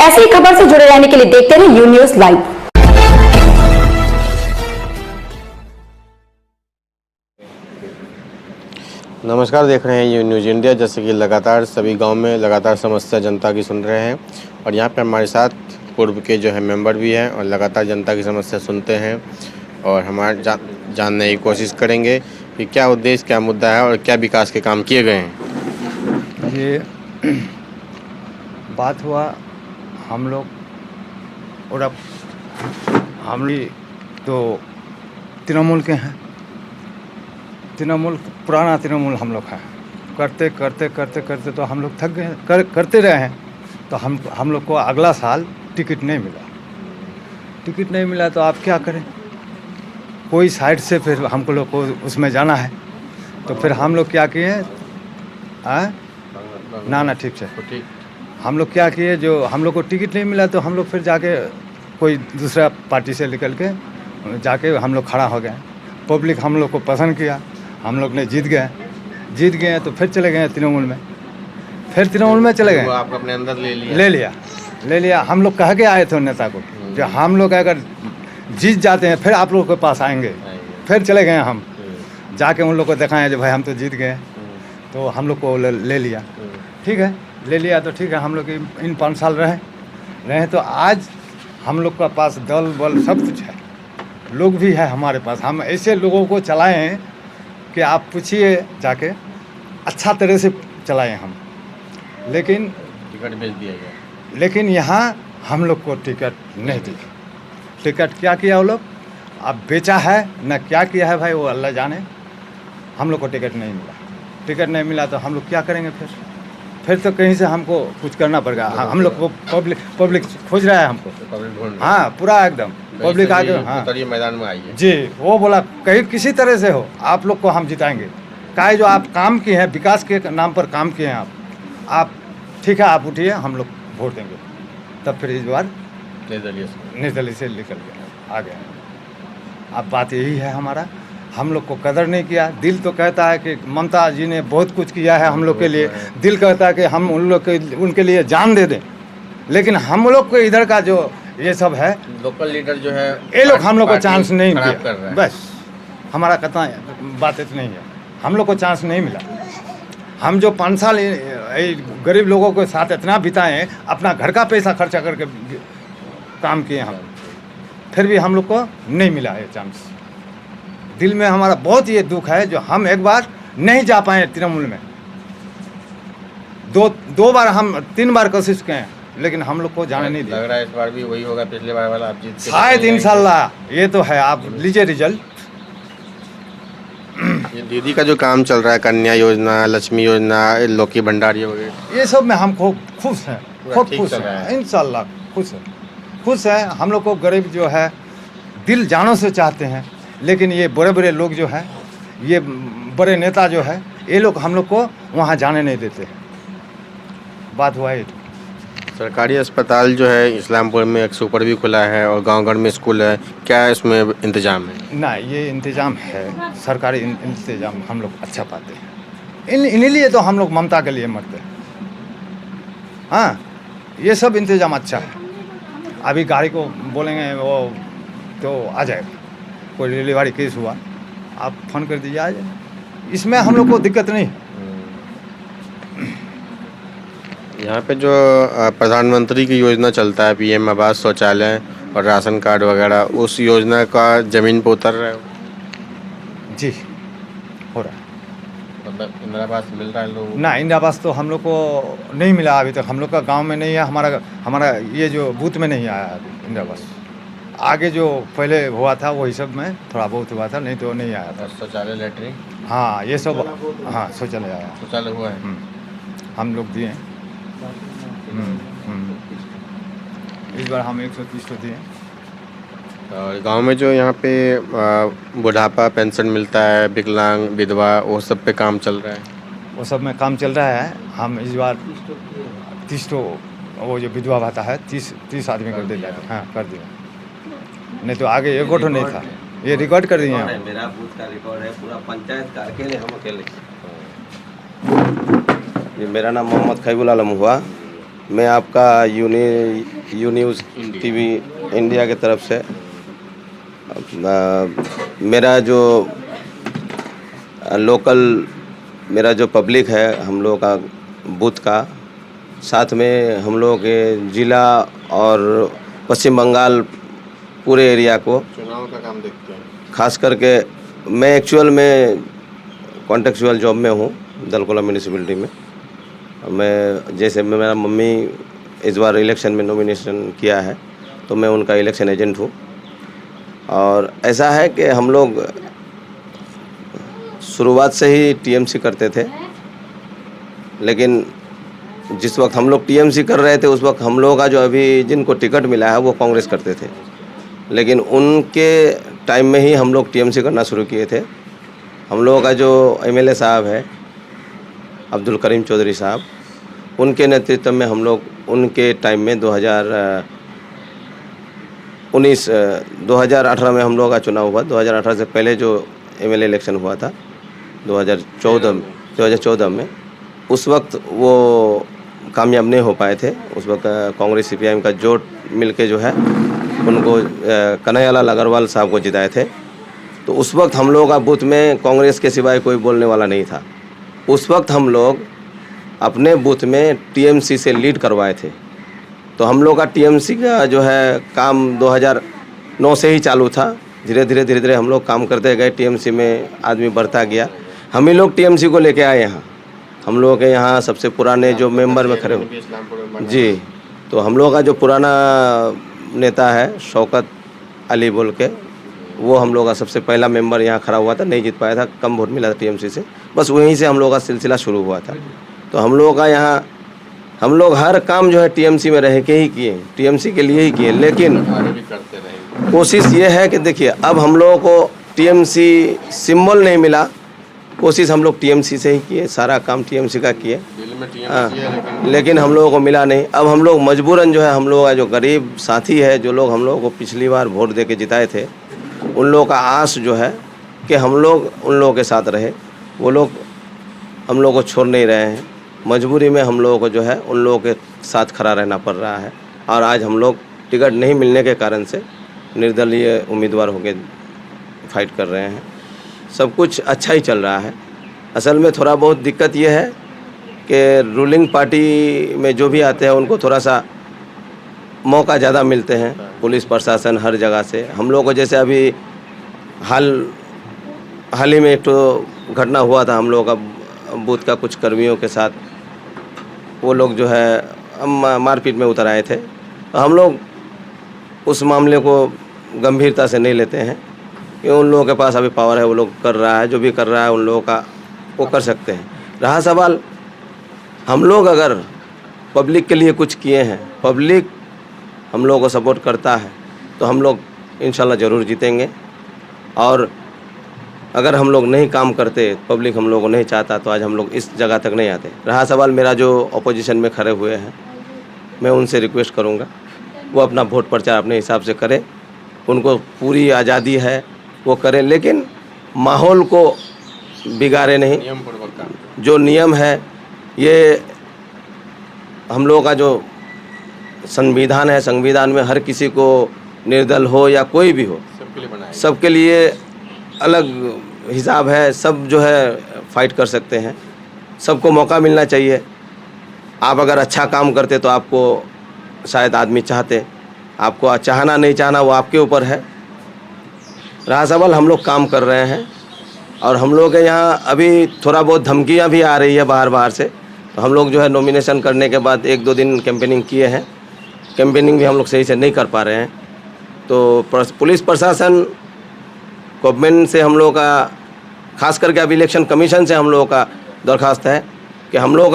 ऐसी ही खबर से जुड़े रहने के लिए देखते रहिए यू न्यूज़ लाइव। नमस्कार, देख रहे हैं यू न्यूज़ इंडिया। जैसे कि लगातार सभी गांव में लगातार समस्या जनता की सुन रहे हैं और यहाँ पे हमारे साथ पूर्व के जो है मेंबर भी हैं और लगातार जनता की समस्या सुनते हैं और हमारे जानने की कोशिश करेंगे कि क्या उद्देश्य, क्या मुद्दा है और क्या विकास के काम किए गए हैं। ये बात हुआ हम लोग और अब हम तो तृणमूल के हैं, तृणमूल पुराना तृणमूल हम लोग हैं। करते करते करते करते तो हम लोग थक गए, करते रहे हैं। तो हम लोग को अगला साल टिकट नहीं मिला। टिकट नहीं मिला तो आप क्या करें, कोई साइड से फिर हमको लोग को उसमें जाना है। तो फिर हम लोग क्या किए, ना ठीक से हम लोग क्या किए, जो हम लोग को टिकट नहीं मिला तो हम लोग फिर जाके कोई दूसरा पार्टी से निकल के जाके हम लोग खड़ा हो गए। पब्लिक हम लोग को पसंद किया, हम लोग ने जीत गए तो फिर चले गए तृणमूल में। फिर तृणमूल में चले गए, आप अपने अंदर ले लिया। हम लोग कह के आए थे नेता को जो हम लोग अगर जीत जाते हैं फिर आप लोगों के पास आएंगे। फिर चले गए हम जाके उन लोग को दिखाएं जो भाई हम तो जीत गए। तो हम लोग को ले लिया, ठीक है, ले लिया तो ठीक है। हम लोग इन 5 साल रहे तो आज हम लोग का पास दल बल सब कुछ है, लोग भी है हमारे पास। हम ऐसे लोगों को चलाए हैं कि आप पूछिए जाके, अच्छा तरह से चलाए हम। लेकिन टिकट बेच दिया गया। लेकिन यहाँ हम लोग को टिकट नहीं दी। टिकट क्या किया वो लोग, अब बेचा है न क्या किया है भाई, वो अल्लाह जाने। हम लोग को टिकट नहीं मिला। टिकट नहीं मिला तो हम लोग क्या करेंगे फिर तो कहीं से हमको कुछ करना पड़ेगा। हम लोग को पब्लिक खोज रहा है हमको। हाँ, पूरा एकदम पब्लिक आगे। हाँ, मैदान में आइए जी। वो बोला कहीं किसी तरह से हो आप लोग को हम जिताएंगे। काहे जो आप काम किए हैं, विकास के नाम पर काम किए हैं आप ठीक है, आप उठिए, हम लोग वोट देंगे। तब फिर इस बार निर्दलीय से निकल गया, आ गया। अब बात यही है हमारा, हम लोग को कदर नहीं किया। दिल तो कहता है कि ममता जी ने बहुत कुछ किया है हम लोग के लिए, दिल कहता है कि हम उनके लिए जान दे दें। लेकिन हम लोग को इधर का जो ये सब है, लोकल लीडर जो है, ये लोग हम लोग को चांस नहीं दिया। बस हमारा कतना बात इतनी है, हम लोग को चांस नहीं मिला। हम जो 5 साल गरीब लोगों के साथ इतना बिताए, अपना घर का पैसा खर्चा करके काम किए हम, फिर भी हम लोग को नहीं मिला है चांस। दिल में हमारा बहुत ये दुख है जो हम एक बार नहीं जा पाए तृणमूल में। दो बार, हम 3 बार कोशिश किए लेकिन हम लोग को जाने नहीं दिया। लग रहा है इस बार भी वही होगा, पिछले बार वाला आप जीत शायद इंशाल्लाह। ये तो है, आप लीजिए रिजल्ट। ये दीदी का जो काम चल रहा है, कन्या योजना, लक्ष्मी योजना, लौकी भंडारी वगैरह, ये सब में हम खूब खुश हैं, खूब ठीक खुश चल रहा हैं है। इंशाल्लाह। खुश है। हम लोग को गरीब जो है दिल जानों से चाहते हैं। लेकिन ये बड़े लोग जो है, ये बड़े नेता जो है, ये लोग हम लोग को वहाँ जाने नहीं देते। बात हुआ है। सरकारी अस्पताल जो है इस्लामपुर में एक सुपर भी खुला है और गांव-घर में स्कूल है, क्या इसमें इंतजाम है? ना, ये इंतजाम है, सरकारी इंतजाम हम लोग अच्छा पाते हैं। इन्हीं लिए तो हम लोग ममता के लिए मरते हैं। हाँ, ये सब इंतजाम अच्छा है। अभी गाड़ी को बोलेंगे वो तो आ जाएगा। कोई डिलीवरी केस हुआ, आप फ़ोन कर दीजिए, आ जाए। इसमें हम लोग को दिक्कत नहीं। यहाँ पे जो प्रधानमंत्री की योजना चलता है, पीएम आवास, शौचालय और राशन कार्ड वगैरह, उस योजना का ज़मीन पर उतर रहा है? जी, हो रहा है। मतलब इंदिरा आवास मिल रहा है लोगों को? ना, इंदिरा आवास तो हम लोग को नहीं मिला अभी तक। हम लोग का गांव में नहीं है, हमारा ये जो बूथ में नहीं आया अभी इंदिरा आवास। आगे जो पहले हुआ था वही सब में थोड़ा बहुत हुआ था, नहीं तो नहीं आया था। शौचालय, लैट्रिन? हाँ, ये सब। हाँ, शौचालय आया, शौचालय हुआ है। हम लोग दिए। इस बार हम 130 तो दिए। और गांव में जो यहाँ पे बुढ़ापा पेंशन मिलता है, विकलांग, विधवा, वो सब पे काम चल रहा है? वो सब में काम चल रहा है। हम इस बार 30 तो वो जो विधवा भाता है 30 आदमी कर दे जाए। हाँ, कर दिया। नहीं तो आगे एक गोठो नहीं था, ये रिकॉर्ड कर दिए। मेरा बूथ का रिकॉर्ड है पूरा पंचायत का, अकेले हम अकेले। ये मेरा नाम मोहम्मद खैबुल आलम हुआ। मैं आपका यू न्यूज़ टीवी इंडिया की तरफ से मेरा जो लोकल मेरा जो पब्लिक है हम लोग का बूथ का, साथ में हम लोग के ज़िला और पश्चिम बंगाल पूरे एरिया को चुनाव का काम देखते हैं। खास करके मैं एक्चुअल में कॉन्टेक्चुअल जॉब में हूँ दलकोला म्यूनिसिपैलिटी में। मैं जैसे मेरा मम्मी इस बार इलेक्शन में नॉमिनेशन किया है तो मैं उनका इलेक्शन एजेंट हूँ। और ऐसा है कि हम लोग शुरुआत से ही टीएमसी करते थे, लेकिन जिस वक्त हम लोग टीएमसी कर रहे थे उस वक्त हम लोग का जो अभी जिनको टिकट मिला है वो कांग्रेस करते थे, लेकिन उनके टाइम में ही हम लोग टीएमसी करना शुरू किए थे। हम लोगों का जो एमएलए साहब है अब्दुल करीम चौधरी साहब, उनके नेतृत्व में हम लोग उनके टाइम में 2018 में हम लोग का चुनाव हुआ। 2018 से पहले जो एमएलए इलेक्शन हुआ था 2014 में, उस वक्त वो कामयाब नहीं हो पाए थे। उस वक्त कांग्रेस सीपीआईएम का जोट मिलके जो है उनको कन्हैयालाल अग्रवाल साहब को जिताए थे। तो उस वक्त हम लोगों का बूथ में कांग्रेस के सिवाय कोई बोलने वाला नहीं था। उस वक्त हम लोग अपने बूथ में टीएमसी से लीड करवाए थे। तो हम लोग का टीएमसी का जो है काम 2009 से ही चालू था। धीरे धीरे हम लोग काम करते गए, टीएमसी में आदमी बढ़ता गया। हम ही लोग टीएमसी को लेके आए यहाँ। हम लोगों के यहाँ सबसे पुराने जो मेंबर में खड़े हुए जी, तो हम लोग का जो पुराना नेता है शौकत अली बोल के, वो हम लोग का सबसे पहला मेंबर यहाँ खड़ा हुआ था। नहीं जीत पाया था, कम वोट मिला था टीएमसी से, बस वहीं से हम लोग का सिलसिला शुरू हुआ था। तो हम लोग का यहाँ हम लोग हर काम जो है टीएमसी में रह के ही किए, टीएमसी के लिए ही किए। लेकिन कोशिश ये है कि देखिए अब हम लोगों को टीएमसी सिंबल नहीं मिला, कोशिश हम लोग टीएमसी से ही किए, सारा काम टीएमसी का किए। लेकिन हम लोगों को मिला नहीं। अब हम लोग मजबूरन जो है हम लोग का जो गरीब साथी है, जो लोग हम लोगों को पिछली बार वोट दे के जिताए थे, उन लोगों का आस जो है कि हम लोग उन लोगों के साथ रहे। वो लोग हम लोगों को छोड़ नहीं रहे हैं। मजबूरी में हम लोगों को जो है उन लोगों के साथ खड़ा रहना पड़ रहा है। और आज हम लोग टिकट नहीं मिलने के कारण से निर्दलीय उम्मीदवार होकर फाइट कर रहे हैं। सब कुछ अच्छा ही चल रहा है। असल में थोड़ा बहुत दिक्कत ये है कि रूलिंग पार्टी में जो भी आते हैं उनको थोड़ा सा मौका ज़्यादा मिलते हैं, पुलिस प्रशासन हर जगह से। हम लोग को जैसे अभी हाल ही में एक तो घटना हुआ था हम लोग का बूथ का कुछ कर्मियों के साथ, वो लोग जो है मारपीट में उतर आए थे। तो हम लोग उस मामले को गंभीरता से नहीं लेते हैं कि उन लोगों के पास अभी पावर है, वो लोग कर रहा है, जो भी कर रहा है उन लोगों का वो कर सकते हैं। रहा सवाल हम लोग अगर पब्लिक के लिए कुछ किए हैं, पब्लिक हम लोगों को सपोर्ट करता है, तो हम लोग इंशाल्लाह ज़रूर जीतेंगे। और अगर हम लोग नहीं काम करते, पब्लिक हम लोग को नहीं चाहता, तो आज हम लोग इस जगह तक नहीं आते। रहा सवाल मेरा जो अपोजिशन में खड़े हुए हैं, मैं उनसे रिक्वेस्ट करूंगा वो अपना वोट प्रचार अपने हिसाब से करें। उनको पूरी आज़ादी है, वो करें, लेकिन माहौल को बिगाड़े नहीं। जो नियम है, ये हम लोगों का जो संविधान है, संविधान में हर किसी को निर्दल हो या कोई भी हो, सबके लिए अलग हिसाब है। सब जो है फाइट कर सकते हैं, सबको मौका मिलना चाहिए। आप अगर अच्छा काम करते तो आपको शायद आदमी चाहते, आपको चाहना नहीं चाहना वो आपके ऊपर है। रहा सवाल हम लोग काम कर रहे हैं और हम लोग के यहाँ अभी थोड़ा बहुत धमकियाँ भी आ रही है बाहर से। तो हम लोग जो है नॉमिनेशन करने के बाद 1-2 दिन कैंपेनिंग किए हैं, कैंपेनिंग भी हम लोग सही से नहीं कर पा रहे हैं। तो पुलिस प्रशासन गवर्नमेंट से हम लोगों का, खास करके अब इलेक्शन कमीशन से हम लोगों का दरख्वास्त है कि हम लोगों का